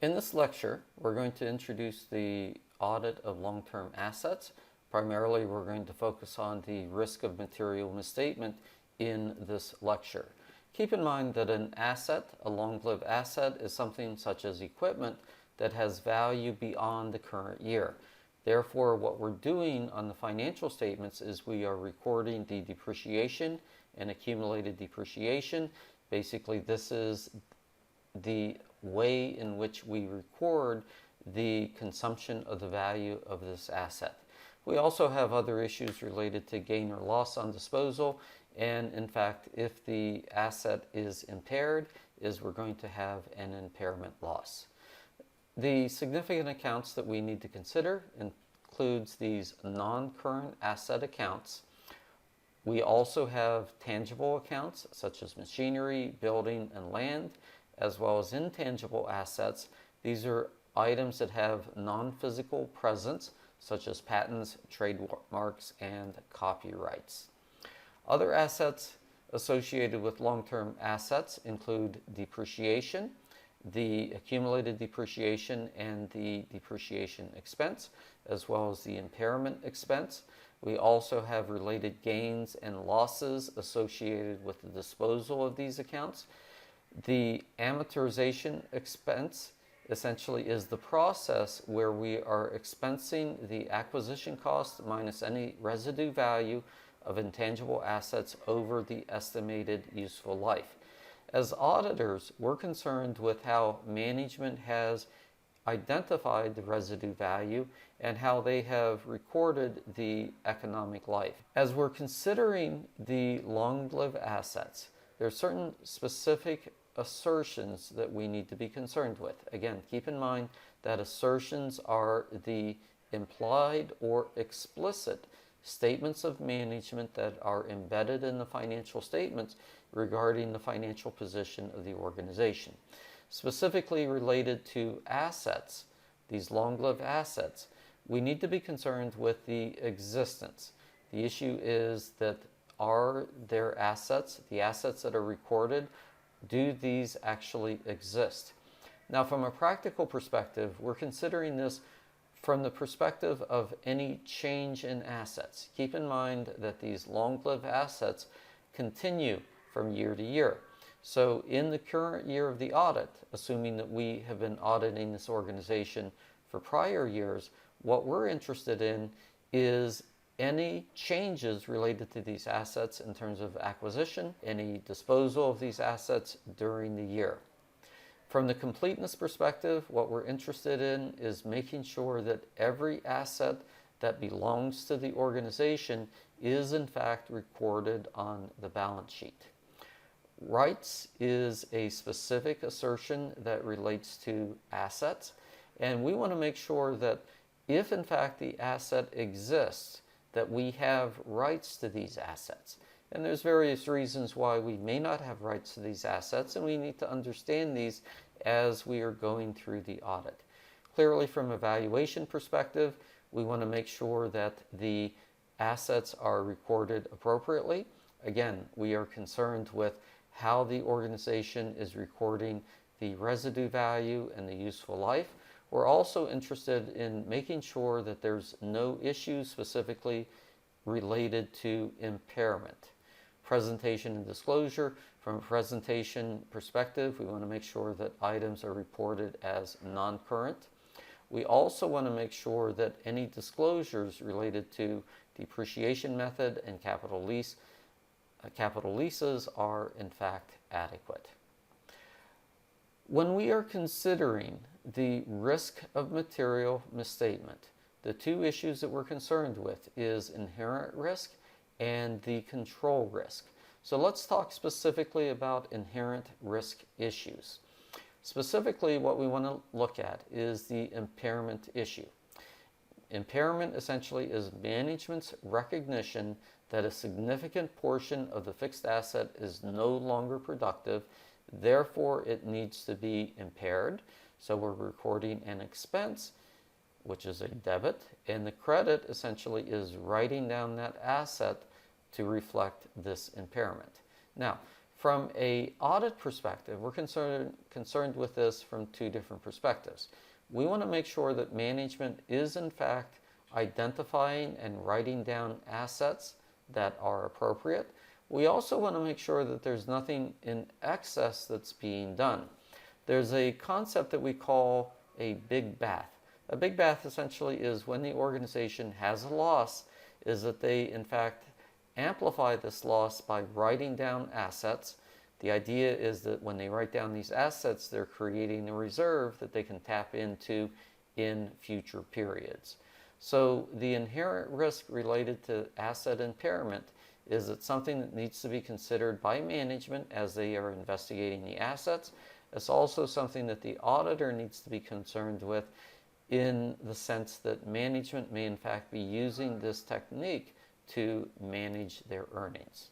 In this lecture, we're going to introduce the audit of long-term assets. Primarily, we're going to focus on the risk of material misstatement in this lecture. Keep in mind that an asset, a long-lived asset, is something such as equipment that has value beyond the current year. Therefore, what we're doing on the financial statements is we are recording the depreciation and accumulated depreciation. Basically, this is the way in which we record the consumption of the value of this asset. We also have other issues related to gain or loss on disposal, and in fact, if the asset is impaired, we're going to have an impairment loss. The significant accounts that we need to consider includes these non-current asset accounts. We also have tangible accounts such as machinery, building, and land, as well as intangible assets. These are items that have non-physical presence, such as patents, trademarks, and copyrights. Other assets associated with long-term assets include depreciation, the accumulated depreciation and the depreciation expense, as well as the impairment expense. We also have related gains and losses associated with the disposal of these accounts. The amortization expense essentially is the process where we are expensing the acquisition cost minus any residue value of intangible assets over the estimated useful life. As auditors, we're concerned with how management has identified the residue value and how they have recorded the economic life. As we're considering the long-lived assets, there are certain specific assertions that we need to be concerned with. Again, keep in mind that assertions are the implied or explicit statements of management that are embedded in the financial statements regarding the financial position of the organization. Specifically related to assets, these long-lived assets, we need to be concerned with the existence. The issue is that are there assets, the assets that are recorded, do these actually exist? Now, from a practical perspective, we're considering this from the perspective of any change in assets. Keep in mind that these long-lived assets continue from year to year. So in the current year of the audit, assuming that we have been auditing this organization for prior years, what we're interested in is any changes related to these assets in terms of acquisition, any disposal of these assets during the year. From the completeness perspective, what we're interested in is making sure that every asset that belongs to the organization is in fact recorded on the balance sheet. Rights is a specific assertion that relates to assets, and we want to make sure that if in fact the asset exists, that we have rights to these assets. And there's various reasons why we may not have rights to these assets, and we need to understand these as we are going through the audit. Clearly, from a valuation perspective, we want to make sure that the assets are recorded appropriately. Again, we are concerned with how the organization is recording the residue value and the useful life. We're also interested in making sure that there's no issues specifically related to impairment. Presentation and disclosure. From a presentation perspective, we want to make sure that items are reported as non-current. We also want to make sure that any disclosures related to depreciation method and capital leases are in fact adequate. When we are considering the risk of material misstatement, the two issues that we're concerned with is inherent risk and the control risk. So let's talk specifically about inherent risk issues. Specifically, what we want to look at is the impairment issue. Impairment essentially is management's recognition that a significant portion of the fixed asset is no longer productive, therefore it needs to be impaired. So we're recording an expense, which is a debit, and the credit essentially is writing down that asset to reflect this impairment. Now, From an audit perspective, we're concerned with this from two different perspectives. We want to make sure that management is in fact identifying and writing down assets that are appropriate. We also want to make sure that there's nothing in excess that's being done. There's a concept that we call a big bath. A big bath essentially is when the organization has a loss, is that they in fact amplify this loss by writing down assets. The idea is that when they write down these assets, they're creating a reserve that they can tap into in future periods. So the inherent risk related to asset impairment is that something that needs to be considered by management as they are investigating the assets. It's also something that the auditor needs to be concerned with, in the sense that management may in fact be using this technique to manage their earnings.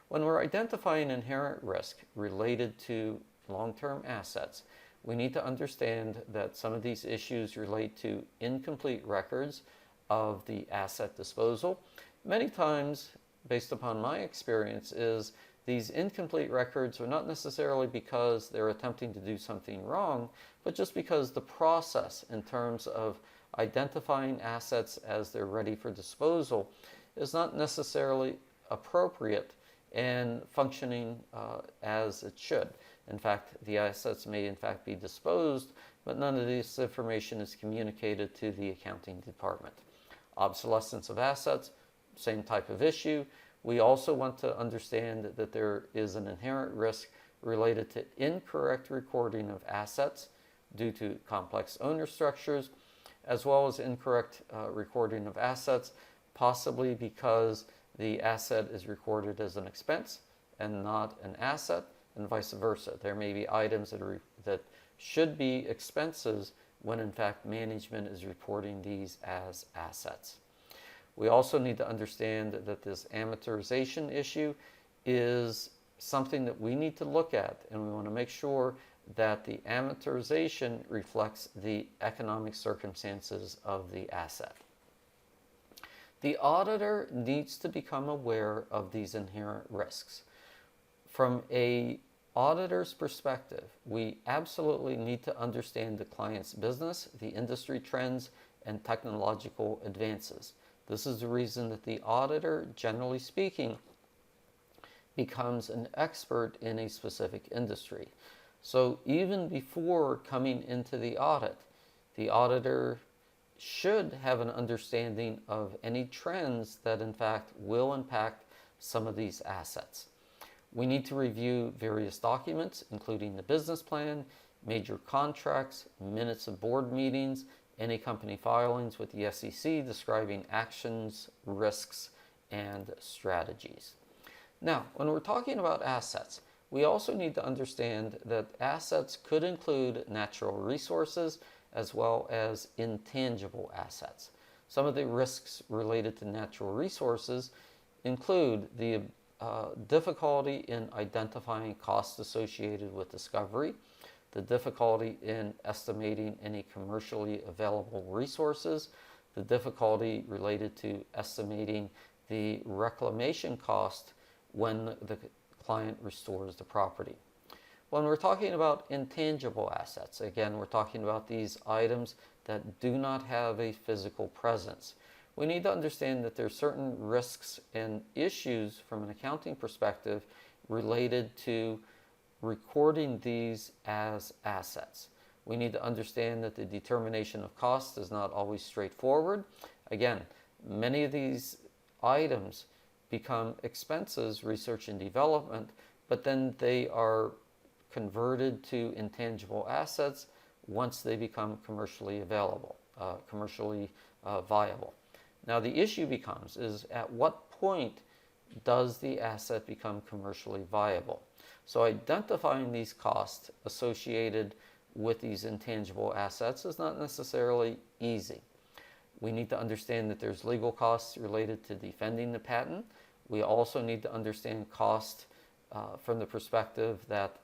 When we're identifying inherent risk related to long-term assets, we need to understand that some of these issues relate to incomplete records of the asset disposal. Many times, based upon my experience, is these incomplete records are not necessarily because they're attempting to do something wrong, but just because the process in terms of identifying assets as they're ready for disposal is not necessarily appropriate and functioning as it should. In fact, the assets may in fact be disposed, but none of this information is communicated to the accounting department. Obsolescence of assets, same type of issue. We also want to understand that there is an inherent risk related to incorrect recording of assets due to complex owner structures, as well as incorrect recording of assets, possibly because the asset is recorded as an expense and not an asset, and vice versa. There may be items that should be expenses when in fact management is reporting these as assets. We also need to understand that this amortization issue is something that we need to look at, and we want to make sure that the amortization reflects the economic circumstances of the asset. The auditor needs to become aware of these inherent risks. From an auditor's perspective, we absolutely need to understand the client's business, the industry trends, and technological advances. This is the reason that the auditor, generally speaking, becomes an expert in a specific industry. So even before coming into the audit, the auditor should have an understanding of any trends that in fact will impact some of these assets. We need to review various documents, including the business plan, major contracts, minutes of board meetings, any company filings with the SEC describing actions, risks, and strategies. Now, when we're talking about assets, we also need to understand that assets could include natural resources as well as intangible assets. Some of the risks related to natural resources include the difficulty in identifying costs associated with discovery, the difficulty in estimating any commercially available resources, the difficulty related to estimating the reclamation cost when the client restores the property. When we're talking about intangible assets, again, we're talking about these items that do not have a physical presence. We need to understand that there are certain risks and issues from an accounting perspective related to recording these as assets. We need to understand that the determination of cost is not always straightforward. Again, many of these items become expenses, research and development, but then they are converted to intangible assets once they become commercially available, viable. Now the issue becomes is at what point does the asset become commercially viable? So identifying these costs associated with these intangible assets is not necessarily easy. We need to understand that there's legal costs related to defending the patent. We also need to understand cost from the perspective that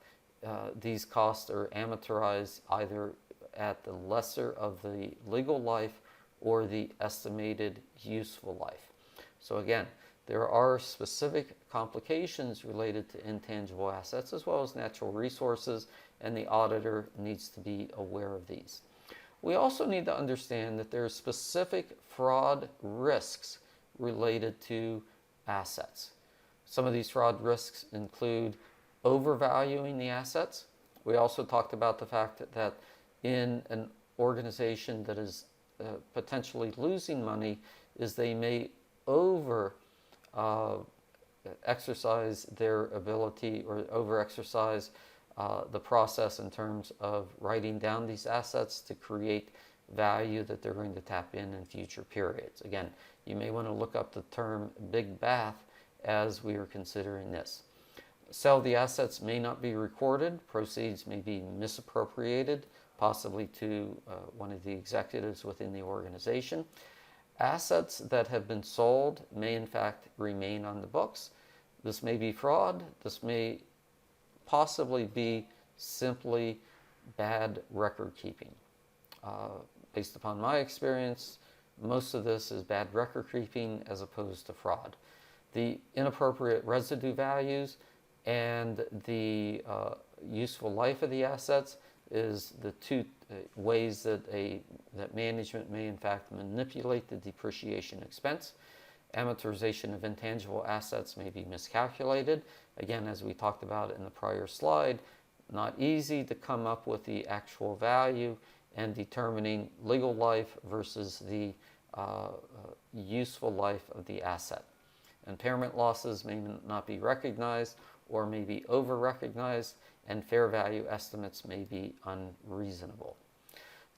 these costs are amortized either at the lesser of the legal life or the estimated useful life. So again, There are specific complications related to intangible assets as well as natural resources, and the auditor needs to be aware of these. We also need to understand that there are specific fraud risks related to assets. Some of these fraud risks include overvaluing the assets. We also talked about the fact that in an organization that is potentially losing money, is they may over exercise their ability or over exercise the process in terms of writing down these assets to create value that they're going to tap in future periods. Again, you may want to look up the term big bath as we are considering this. Sale of the assets may not be recorded. Proceeds may be misappropriated, possibly to one of the executives within the organization. Assets that have been sold may in fact remain on the books. This may be fraud. This may possibly be simply bad record keeping. Based upon my experience, most of this is bad record keeping as opposed to fraud. The inappropriate residue values and the useful life of the assets is the two ways that management may in fact manipulate the depreciation expense. Amortization of intangible assets may be miscalculated. Again, as we talked about in the prior slide, not easy to come up with the actual value and determining legal life versus the useful life of the asset. Impairment losses may not be recognized or may be over-recognized, and fair value estimates may be unreasonable.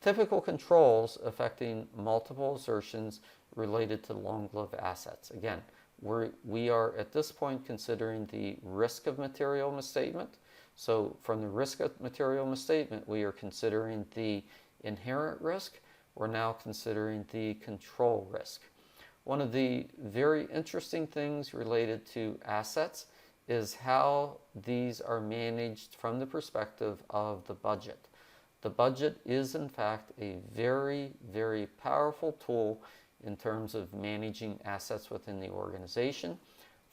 Typical controls affecting multiple assertions related to long-lived assets. Again, we are at this point considering the risk of material misstatement. So from the risk of material misstatement, we are considering the inherent risk. We're now considering the control risk. One of the very interesting things related to assets is how these are managed from the perspective of the budget. The budget is in fact a very, very powerful tool in terms of managing assets within the organization.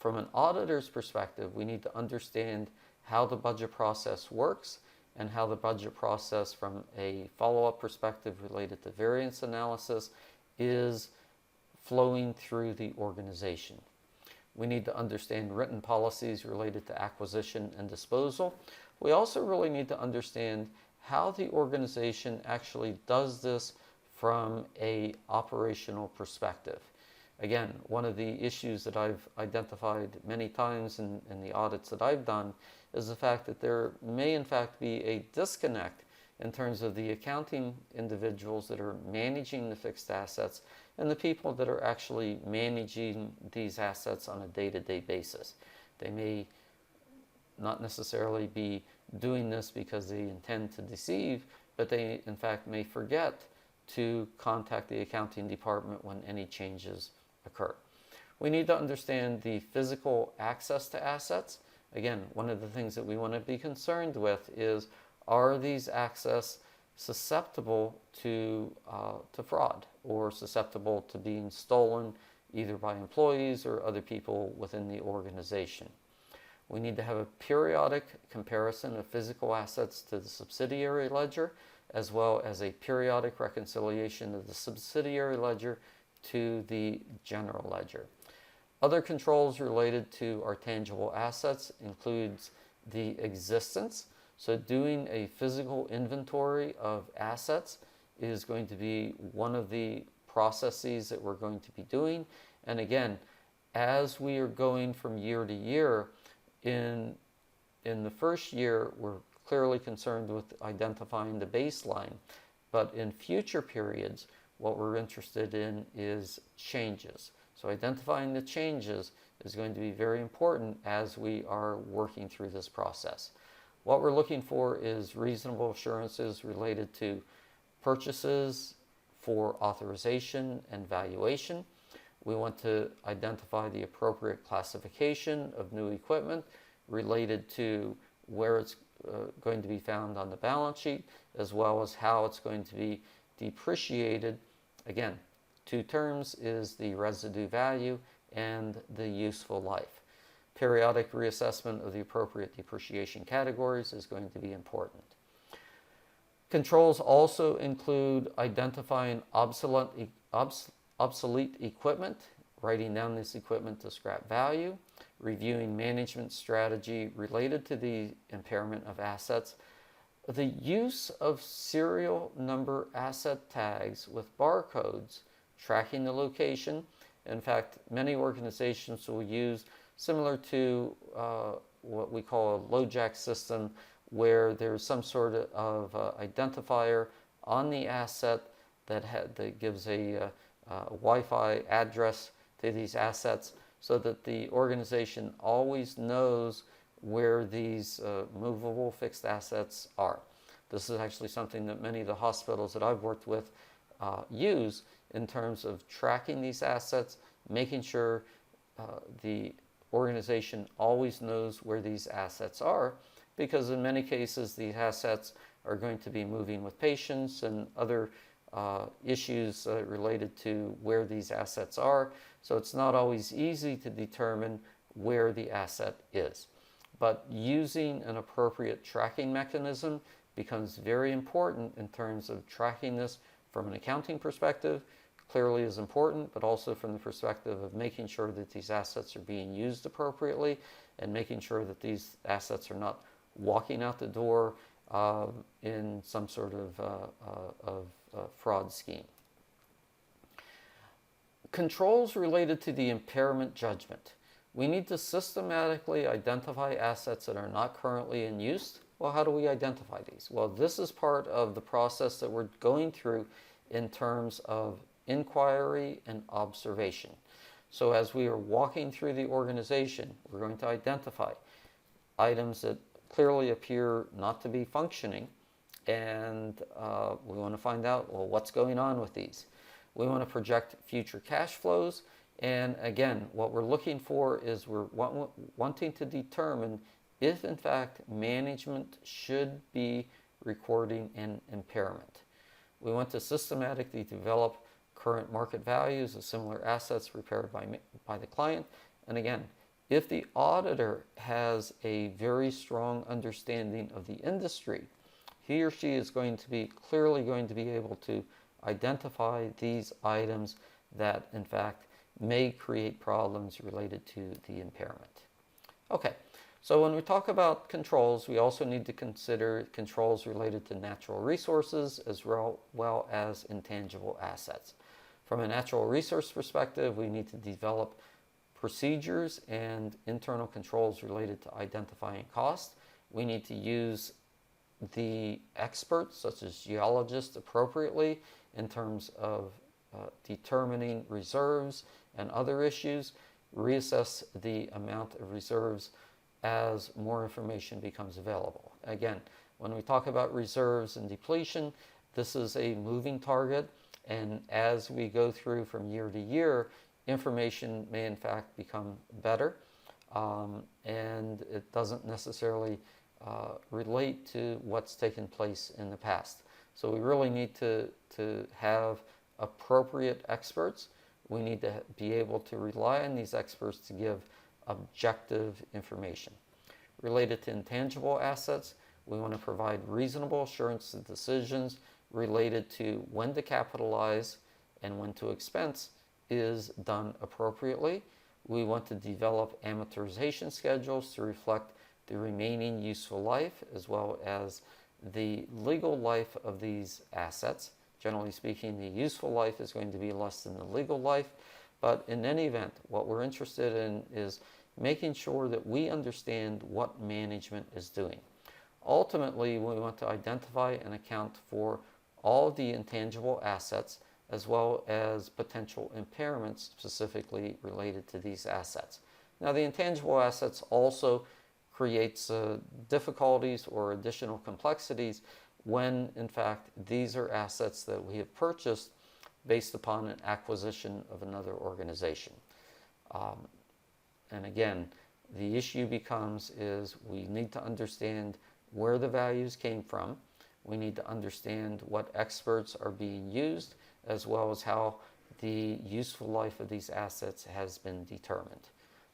From an auditor's perspective, we need to understand how the budget process works and how the budget process from a follow-up perspective related to variance analysis is flowing through the organization. We need to understand written policies related to acquisition and disposal. We also really need to understand how the organization actually does this from an operational perspective. Again, one of the issues that I've identified many times in the audits that I've done is the fact that there may in fact be a disconnect in terms of the accounting individuals that are managing the fixed assets and the people that are actually managing these assets on a day-to-day basis. They may not necessarily be doing this because they intend to deceive, but they in fact may forget to contact the accounting department when any changes occur. We need to understand the physical access to assets. Again, one of the things that we want to be concerned with is, are these access susceptible to fraud or susceptible to being stolen either by employees or other people within the organization? We need to have a periodic comparison of physical assets to the subsidiary ledger, as well as a periodic reconciliation of the subsidiary ledger to the general ledger. Other controls related to our tangible assets includes the existence. So doing a physical inventory of assets is going to be one of the processes that we're going to be doing. And again, as we are going from year to year, in the first year, we're clearly concerned with identifying the baseline. But in future periods, what we're interested in is changes. So identifying the changes is going to be very important as we are working through this process. What we're looking for is reasonable assurances related to purchases for authorization and valuation. We want to identify the appropriate classification of new equipment related to where it's going to be found on the balance sheet, as well as how it's going to be depreciated. Again, two terms is the residue value and the useful life. Periodic reassessment of the appropriate depreciation categories is going to be important. Controls also include identifying obsolete equipment, writing down this equipment to scrap value, reviewing management strategy related to the impairment of assets, the use of serial number asset tags with barcodes tracking the location. In fact, many organizations will use, similar to what we call a LoJack system, where there's some sort of identifier on the asset that gives a Wi-Fi address to these assets, so that the organization always knows where these movable fixed assets are. This is actually something that many of the hospitals that I've worked with use in terms of tracking these assets, making sure the organization always knows where these assets are, because in many cases these assets are going to be moving with patients and other issues related to where these assets are. So it's not always easy to determine where the asset is. But using an appropriate tracking mechanism becomes very important in terms of tracking this from an accounting perspective. Clearly is important, but also from the perspective of making sure that these assets are being used appropriately and making sure that these assets are not walking out the door in some sort of fraud scheme. Controls related to the impairment judgment. We need to systematically identify assets that are not currently in use. Well, how do we identify these? Well, this is part of the process that we're going through in terms of inquiry and observation. So as we are walking through the organization, we're going to identify items that clearly appear not to be functioning, and we want to find out, well, what's going on with these. We want to project future cash flows, and again, what we're looking for is we're wanting to determine if in fact management should be recording an impairment. We want to systematically develop current market values of similar assets prepared by the client, and again, if the auditor has a very strong understanding of the industry, he or she is clearly going to be able to identify these items that in fact may create problems related to the impairment. Okay, so when we talk about controls, we also need to consider controls related to natural resources as well as intangible assets. From a natural resource perspective, we need to develop procedures and internal controls related to identifying cost. We need to use the experts, such as geologists, appropriately in terms of determining reserves and other issues. Reassess the amount of reserves as more information becomes available. Again, when we talk about reserves and depletion, this is a moving target, and as we go through from year to year, information may in fact become better, and it doesn't necessarily relate to what's taken place in the past. So we really need to have appropriate experts. We need to be able to rely on these experts to give objective information. Related to intangible assets, we want to provide reasonable assurance of decisions related to when to capitalize and when to expense is done appropriately. We want to develop amortization schedules to reflect the remaining useful life as well as the legal life of these assets. Generally speaking, the useful life is going to be less than the legal life, but in any event, what we're interested in is making sure that we understand what management is doing. Ultimately, we want to identify and account for all the intangible assets as well as potential impairments specifically related to these assets. Now, the intangible assets also creates difficulties or additional complexities when, in fact, these are assets that we have purchased based upon an acquisition of another organization. And again, the issue becomes is we need to understand where the values came from. We need to understand what experts are being used, as well as how the useful life of these assets has been determined.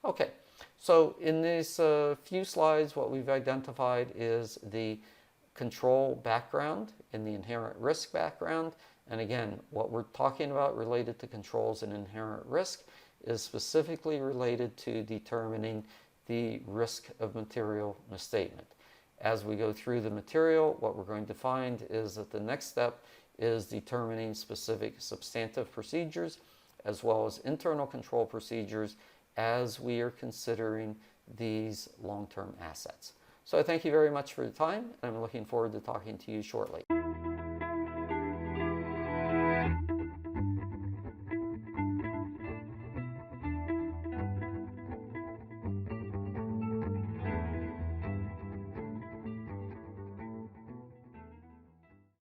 Okay, so in these few slides, what we've identified is the control background and the inherent risk background. And again, what we're talking about related to controls and inherent risk is specifically related to determining the risk of material misstatement. As we go through the material, what we're going to find is that the next step is determining specific substantive procedures as well as internal control procedures as we are considering these long-term assets. So I thank you very much for your time, and I'm looking forward to talking to you shortly.